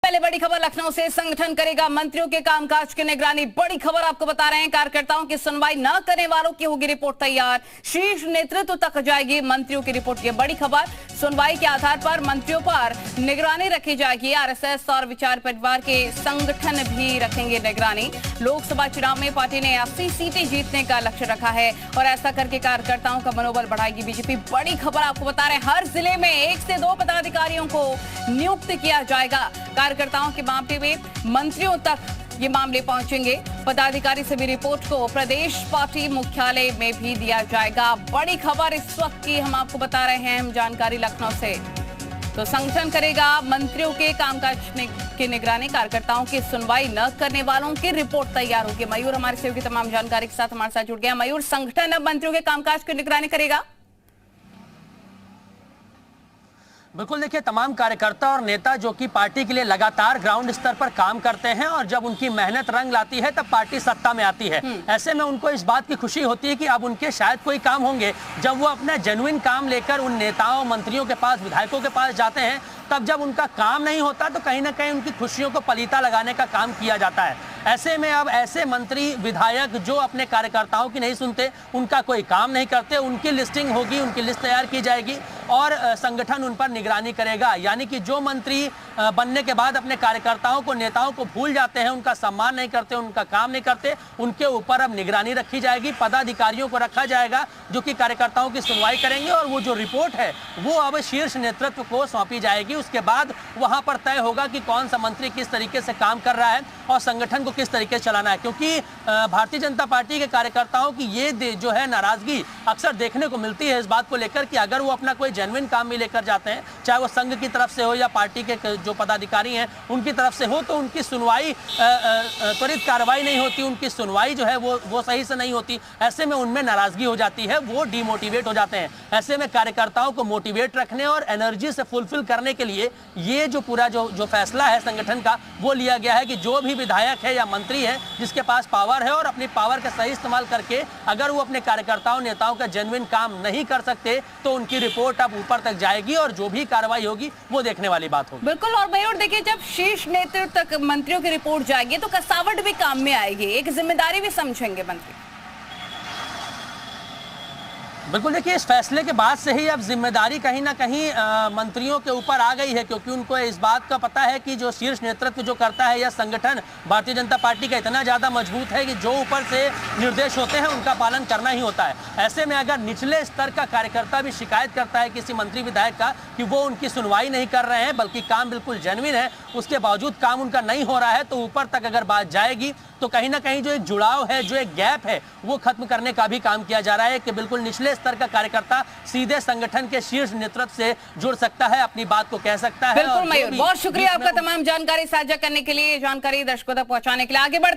पहले बड़ी खबर लखनऊ से, संगठन करेगा मंत्रियों के कामकाज की निगरानी। बड़ी खबर आपको बता रहे हैं, कार्यकर्ताओं की सुनवाई न करने वालों की होगी रिपोर्ट तैयार, शीर्ष नेतृत्व तक जाएगी मंत्रियों की रिपोर्ट। ये बड़ी खबर, सुनवाई के आधार पर मंत्रियों पर निगरानी रखी जाएगी। आरएसएस और विचार परिवार के संगठन भी रखेंगे निगरानी। लोकसभा चुनाव में पार्टी ने 80 सीटें जीतने का लक्ष्य रखा है और ऐसा करके कार्यकर्ताओं का मनोबल बढ़ाएगी बीजेपी। बड़ी खबर आपको बता रहे हैं, हर जिले में 1 से 2 पदाधिकारियों को नियुक्त किया जाएगा। कार्यकर्ताओं के मामले में मंत्रियों तक ये मामले पहुंचेंगे। पदाधिकारी से भी रिपोर्ट को प्रदेश पार्टी मुख्यालय में भी दिया जाएगा। बड़ी खबर इस वक्त की हम आपको बता रहे हैं, हम जानकारी लखनऊ से। तो संगठन करेगा मंत्रियों के कामकाज की निगरानी, कार्यकर्ताओं की सुनवाई न करने वालों की रिपोर्ट तैयार होगी। मयूर हमारे सहयोगी तमाम जानकारी के साथ हमारे साथ जुड़ गया। मयूर, संगठन अब मंत्रियों के कामकाज की निगरानी करेगा? बिल्कुल, देखिए, तमाम कार्यकर्ता और नेता जो कि पार्टी के लिए लगातार ग्राउंड स्तर पर काम करते हैं और जब उनकी मेहनत रंग लाती है तब पार्टी सत्ता में आती है। ऐसे में उनको इस बात की खुशी होती है कि अब उनके शायद कोई काम होंगे। जब वो अपना जेन्युइन काम लेकर उन नेताओं, मंत्रियों के पास, विधायकों के पास जाते हैं, तब जब उनका काम नहीं होता तो कहीं ना कहीं उनकी खुशियों को पलीता लगाने का काम किया जाता है। ऐसे में अब ऐसे मंत्री, विधायक जो अपने कार्यकर्ताओं की नहीं सुनते, उनका कोई काम नहीं करते, उनकी लिस्टिंग होगी, उनकी लिस्ट तैयार की जाएगी और संगठन उन पर निगरानी करेगा। यानी कि जो मंत्री बनने के बाद अपने कार्यकर्ताओं को, नेताओं को भूल जाते हैं, उनका सम्मान नहीं करते, उनका काम नहीं करते, उनके ऊपर अब निगरानी रखी जाएगी। पदाधिकारियों को रखा जाएगा जो कि कार्यकर्ताओं की सुनवाई करेंगे और वो जो रिपोर्ट है वो अब शीर्ष नेतृत्व को सौंपी जाएगी। उसके बाद वहां पर तय होगा कि कौन सा मंत्री किस तरीके से काम कर रहा है और संगठन को किस तरीके से चलाना है। क्योंकि भारतीय जनता पार्टी के कार्यकर्ताओं की ये जो है नाराजगी अक्सर देखने को मिलती है इस बात को लेकर कि अगर वो अपना कोई जेन्युइन काम भी लेकर जाते हैं, चाहे वो संघ की तरफ से हो या पार्टी के जो पदाधिकारी हैं उनकी तरफ से हो, तो उनकी सुनवाई, त्वरित कार्रवाई नहीं होती, उनकी सुनवाई जो है वो सही से नहीं होती। ऐसे में उनमें नाराजगी हो जाती है, वो डिमोटिवेट हो जाते हैं। ऐसे में कार्यकर्ताओं को मोटिवेट रखने और एनर्जी से फुलफिल करने के लिए ये जो पूरा जो फैसला है संगठन का वो लिया गया है कि जो भी विधायक है या मंत्री है जिसके पास पावर है और अपनी पावर का सही इस्तेमाल करके अगर वो अपने कार्यकर्ताओं, नेताओं का जेन्युइन काम नहीं कर सकते तो उनकी रिपोर्ट अब ऊपर तक जाएगी और जो भी कार्रवाई होगी वो देखने वाली बात होगी। बिल्कुल, और मयूर देखिए, जब शीर्ष नेतृत्व तक मंत्रियों की रिपोर्ट जाएगी तो कसावट भी काम में आएगी, एक जिम्मेदारी भी समझेंगे मंत्री। बिल्कुल, देखिए, इस फैसले के बाद से ही अब जिम्मेदारी कहीं ना कहीं मंत्रियों के ऊपर आ गई है, क्योंकि उनको इस बात का पता है कि जो शीर्ष नेतृत्व जो करता है या संगठन भारतीय जनता पार्टी का इतना ज़्यादा मजबूत है कि जो ऊपर से निर्देश होते हैं उनका पालन करना ही होता है। ऐसे में अगर निचले स्तर का कार्यकर्ता भी शिकायत करता है किसी मंत्री, विधायक का कि वो उनकी सुनवाई नहीं कर रहे हैं बल्कि काम बिल्कुल जेन्युइन है, उसके बावजूद काम उनका नहीं हो रहा है, तो ऊपर तक अगर बात जाएगी तो कहीं ना कहीं जो एक जुड़ाव है, जो एक गैप है, वो खत्म करने का भी काम किया जा रहा है कि बिल्कुल निचले स्तर का कार्यकर्ता सीधे संगठन के शीर्ष नेतृत्व से जुड़ सकता है, अपनी बात को कह सकता है। बिल्कुल मयूर, बहुत शुक्रिया आपका तमाम जानकारी साझा करने के लिए, जानकारी दर्शकों तक पहुंचाने के लिए। आगे बढ़ते